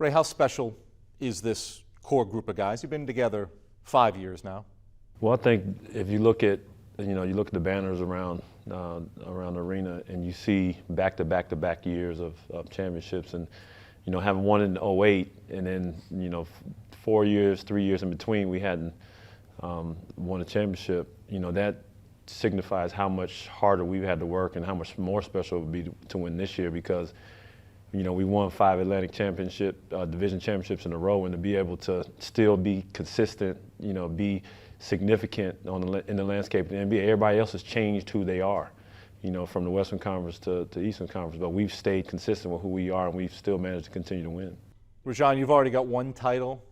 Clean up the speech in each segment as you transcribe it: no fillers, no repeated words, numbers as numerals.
Ray, how special is this core group of guys? You've been together 5 years now. Well, I think if you look at the banners around the arena, and you see back-to-back years of championships, and having one in '08, and then 3 years in between, we hadn't won a championship. That signifies how much harder we've had to work and how much more special it would be to win this year, because we won 5 Atlantic division championships in a row, and to be able to still be consistent, be significant in the landscape of the NBA. Everybody else has changed who they are, from the Western Conference to Eastern Conference, but we've stayed consistent with who we are, and we've still managed to continue to win. Rajon, you've already got one title.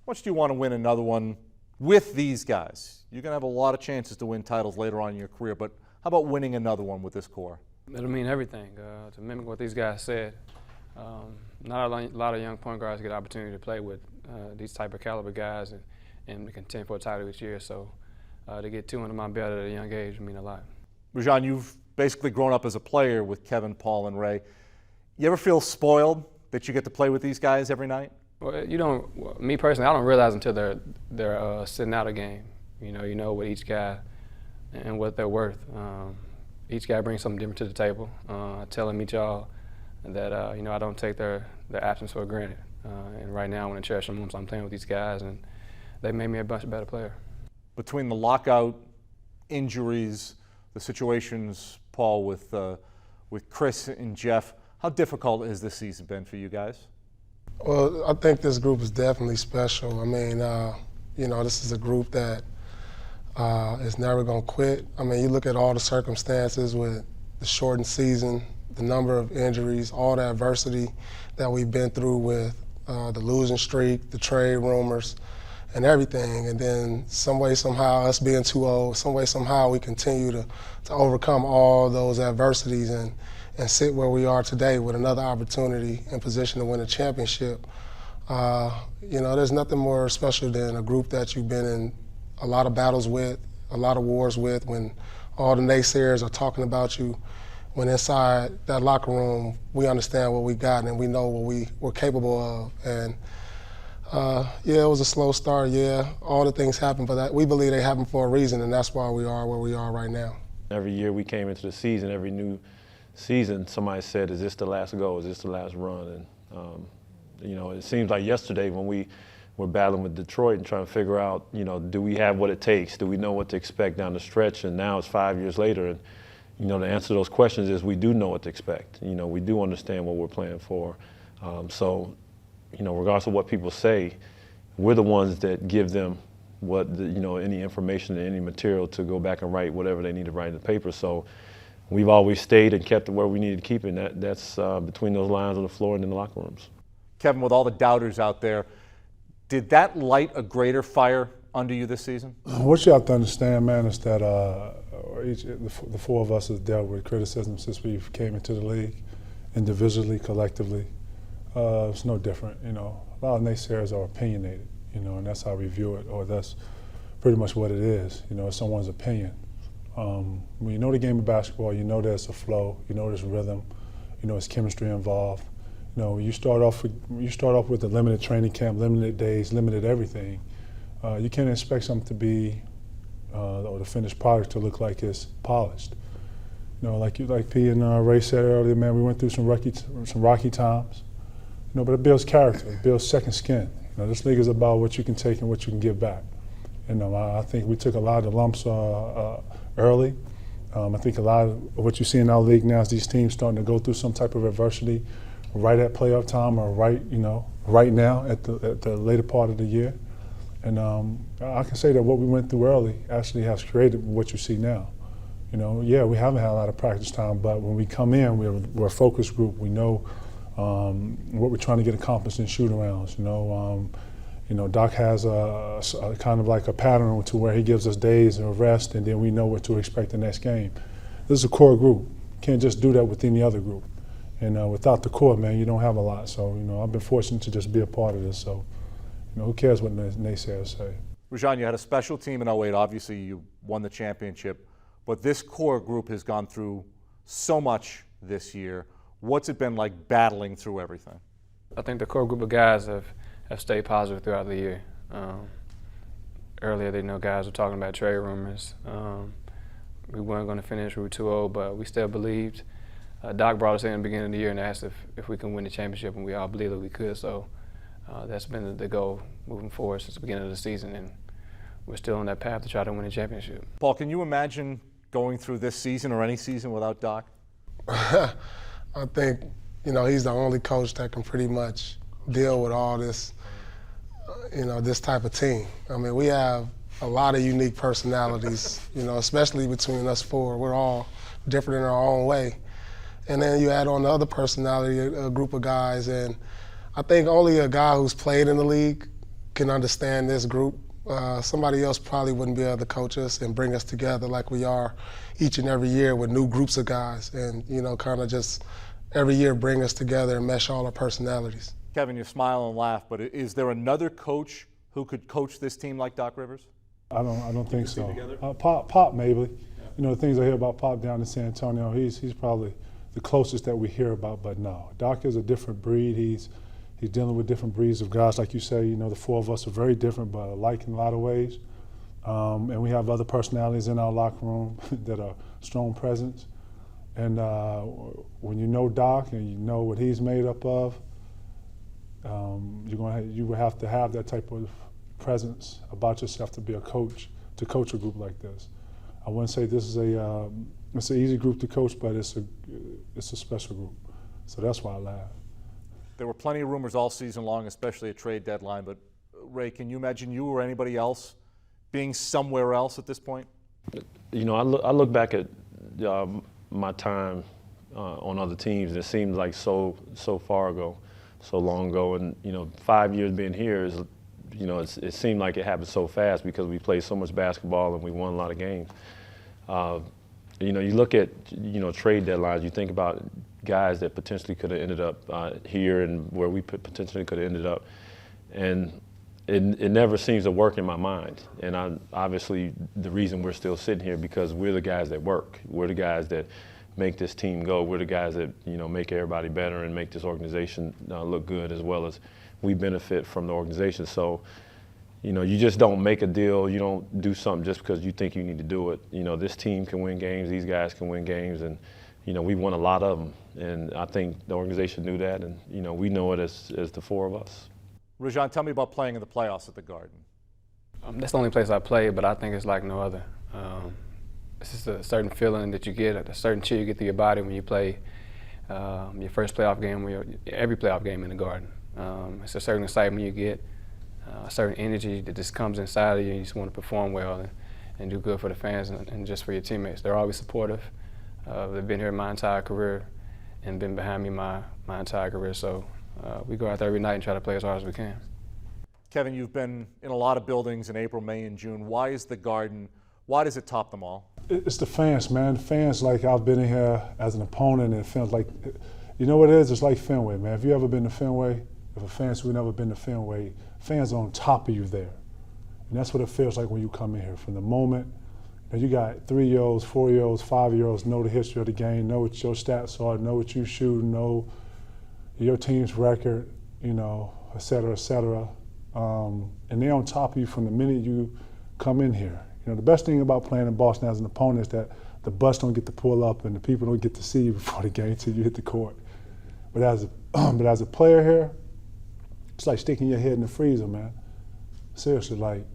How much do you want to win another one with these guys? You're going to have a lot of chances to win titles later on in your career, but how about winning another one with this core? It'll mean everything. To mimic what these guys said, not a lot of young point guards get an opportunity to play with these type of caliber guys and to contend for a title each year. So to get 2 under my belt at a young age would mean a lot. Rajon, you've basically grown up as a player with Kevin, Paul, and Ray. You ever feel spoiled that you get to play with these guys every night? Well, me personally, I don't realize until they're sitting out a game. You know what each guy and what they're worth. Each guy brings something different to the table. I tell them each all that I don't take their absence for granted. And right now, I want to cherish the moments I'm playing with these guys, and they made me a much better player. Between the lockout, injuries, the situations, Paul, with Chris and Jeff, how difficult has this season been for you guys? Well, I think this group is definitely special. I mean, this is a group that is never going to quit. I mean, you look at all the circumstances with the shortened season, the number of injuries, all the adversity that we've been through with the losing streak, the trade rumors, and everything. And then some way, somehow, us being too old, some way, somehow, we continue to overcome all those adversities and sit where we are today with another opportunity and position to win a championship. There's nothing more special than a group that you've been in a lot of battles with, a lot of wars with, when all the naysayers are talking about you. When inside that locker room, we understand what we got and we know what we're capable of. And it was a slow start, all the things happened, but we believe they happened for a reason, and that's why we are where we are right now. Every year we came into the season, every new season, somebody said, is this the last go? Is this the last run? And, it seems like yesterday when we were battling with Detroit and trying to figure out, do we have what it takes? Do we know what to expect down the stretch? And now it's 5 years later, and, the answer to those questions is we do know what to expect. We do understand what we're playing for. So, regardless of what people say, we're the ones that give them any information and any material to go back and write whatever they need to write in the paper. So we've always stayed and kept it where we needed to keep it, and that's between those lines on the floor and in the locker rooms. Kevin, with all the doubters out there, did that light a greater fire under you this season? What you have to understand, man, is that the 4 of us have dealt with criticism since we came into the league, individually, collectively. It's no different, A lot of naysayers are opinionated, and that's how we view it, or that's pretty much what it is. It's someone's opinion. When you know the game of basketball, there's a flow, there's rhythm, there's chemistry involved. You start off with a limited training camp, limited days, limited everything. You can't expect something to be or the finished product to look like it's polished. Like P and Ray said earlier, man, we went through some rocky times. But it builds character, it builds second skin. This league is about what you can take and what you can give back. I think we took a lot of the lumps early. I think a lot of what you see in our league now is these teams starting to go through some type of adversity right at playoff time or right now at the later part of the year. And I can say that what we went through early actually has created what you see now. We haven't had a lot of practice time, but when we come in, we're a focused group. We know what we're trying to get accomplished in shoot-arounds. Doc has a kind of like a pattern to where he gives us days of rest, and then we know what to expect the next game. This is a core group. Can't just do that with any other group. And without the core, man, you don't have a lot. So, I've been fortunate to just be a part of this. So, who cares what naysayers say? Rajon, you had a special team in '08. Obviously, you won the championship. But this core group has gone through so much this year. What's it been like battling through everything? I think the core group of guys have stayed positive throughout the year. Earlier, guys were talking about trade rumors. We weren't going to finish Route 2-0, but we still believed. Doc brought us in the beginning of the year and asked if we can win the championship, and we all believed that we could. So that's been the goal moving forward since the beginning of the season, and we're still on that path to try to win a championship. Paul, can you imagine going through this season or any season without Doc? I think, he's the only coach that can pretty much deal with all this, this type of team. I mean, we have a lot of unique personalities, especially between us four. We're all different in our own way. And then you add on the other personality, a group of guys, and I think only a guy who's played in the league can understand this group. Somebody else probably wouldn't be able to coach us and bring us together like we are each and every year with new groups of guys and, kind of just every year bring us together and mesh all our personalities. Kevin, you smile and laugh, but is there another coach who could coach this team like Doc Rivers? I don't think so. Pop maybe. The things I hear about Pop down in San Antonio, he's probably the closest that we hear about, but no. Doc is a different breed. He's dealing with different breeds of guys. Like you say, the four of us are very different, but alike in a lot of ways. And we have other personalities in our locker room that are strong presence. And when you know Doc and you know what he's made up of, you will have to have that type of presence about yourself to be a coach, to coach a group like this. I wouldn't say this is it's an easy group to coach, but it's a special group. So that's why I laugh. There were plenty of rumors all season long, especially at trade deadline. But Ray, can you imagine you or anybody else being somewhere else at this point? I look back at my time on other teams, and it seems like so far ago, so long ago. And 5 years being here is, it seemed like it happened so fast because we played so much basketball and we won a lot of games. You look at trade deadlines. You think about guys that potentially could have ended up here and where we potentially could have ended up, and it never seems to work in my mind. And obviously the reason we're still sitting here because we're the guys that work. We're the guys that make this team go. We're the guys that make everybody better and make this organization look good, as well as we benefit from the organization. So you just don't make a deal. You don't do something just because you think you need to do it. This team can win games. These guys can win games, and we won a lot of them. And I think the organization knew that, and we know it as the four of us. Rajan, tell me about playing in the playoffs at the Garden. That's the only place I played, but I think it's like no other. It's just a certain feeling that you get, a certain chill you get through your body when you play your first playoff game, every playoff game in the Garden. It's a certain excitement you get, a certain energy that just comes inside of you. You just want to perform well and do good for the fans and just for your teammates. They're always supportive. They've been here my entire career and been behind me my entire career. So we go out there every night and try to play as hard as we can. Kevin, you've been in a lot of buildings in April, May, and June. Why is the Garden, why does it top them all? It's the fans, man. Fans, like I've been in here as an opponent, and it feels like, what it is? It's like Fenway, man. If you ever been to Fenway, if a fans who've never been to Fenway, fans are on top of you there. And that's what it feels like when you come in here. From the moment you got 3-year-olds, 4-year-olds, 5-year-olds know the history of the game, know what your stats are, know what you shoot, know your team's record, et cetera, et cetera. And they're on top of you from the minute you come in here. The best thing about playing in Boston as an opponent is that the bus don't get to pull up and the people don't get to see you before the game until you hit the court. But as a player here, it's like sticking your head in the freezer, man. Seriously, like,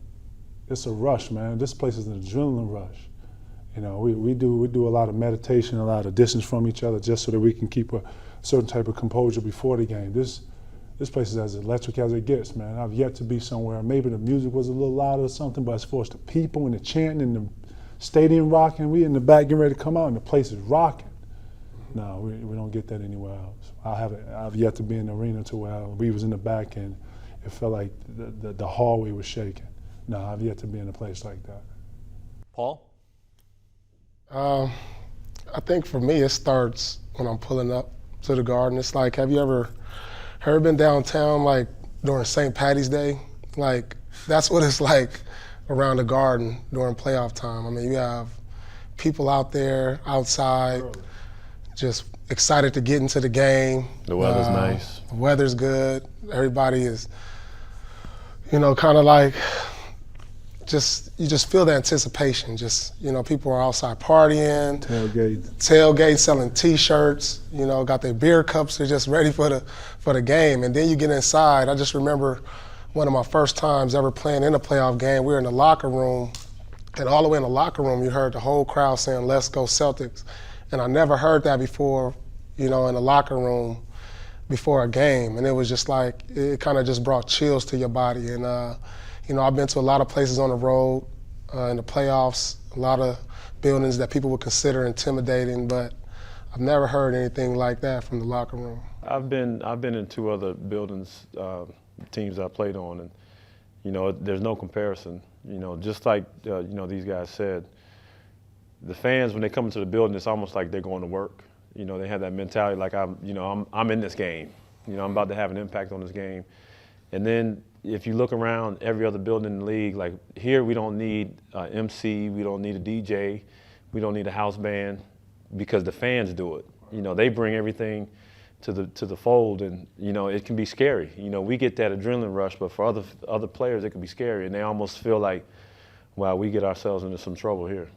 it's a rush, man. This place is an adrenaline rush. We do a lot of meditation, a lot of distance from each other just so that we can keep a certain type of composure before the game. This place is as electric as it gets, man. I've yet to be somewhere. Maybe the music was a little louder or something, but as far as the people and the chanting and the stadium rocking, we in the back getting ready to come out and the place is rocking. No, we don't get that anywhere else. I've yet to be in the arena to where we was in the back and it felt like the hallway was shaking. No, I've yet to be in a place like that. Paul? I think for me it starts when I'm pulling up to the Garden. It's like, have you ever been downtown like during St. Patty's Day? Like, that's what it's like around the Garden during playoff time. I mean, you have people out there, outside, just, excited to get into the game. The weather's nice. The weather's good. Everybody is, you know, kind of like you just feel the anticipation. Just, you know, people are outside partying, tailgate, selling T-shirts. You know, got their beer cups. They're just ready for the game. And then you get inside. I just remember one of my first times ever playing in a playoff game. We were in the locker room, and all the way in the locker room, you heard the whole crowd saying, "Let's go Celtics." And I never heard that before, you know, in the locker room before a game. And it was just like, it kind of just brought chills to your body. And, you know, I've been to a lot of places on the road in the playoffs, a lot of buildings that people would consider intimidating, but I've never heard anything like that from the locker room. I've been in 2 other buildings, teams I played on, and you know, there's no comparison. You know, just like you know, these guys said, the fans, when they come into the building, it's almost like they're going to work. You know, they have that mentality like I'm in this game. You know, I'm about to have an impact on this game. And then if you look around every other building in the league, like here we don't need MC, we don't need a DJ, we don't need a house band, because the fans do it. You know, they bring everything to the fold, and you know, it can be scary. You know, we get that adrenaline rush, but for other players it can be scary, and they almost feel like, wow, we get ourselves into some trouble here.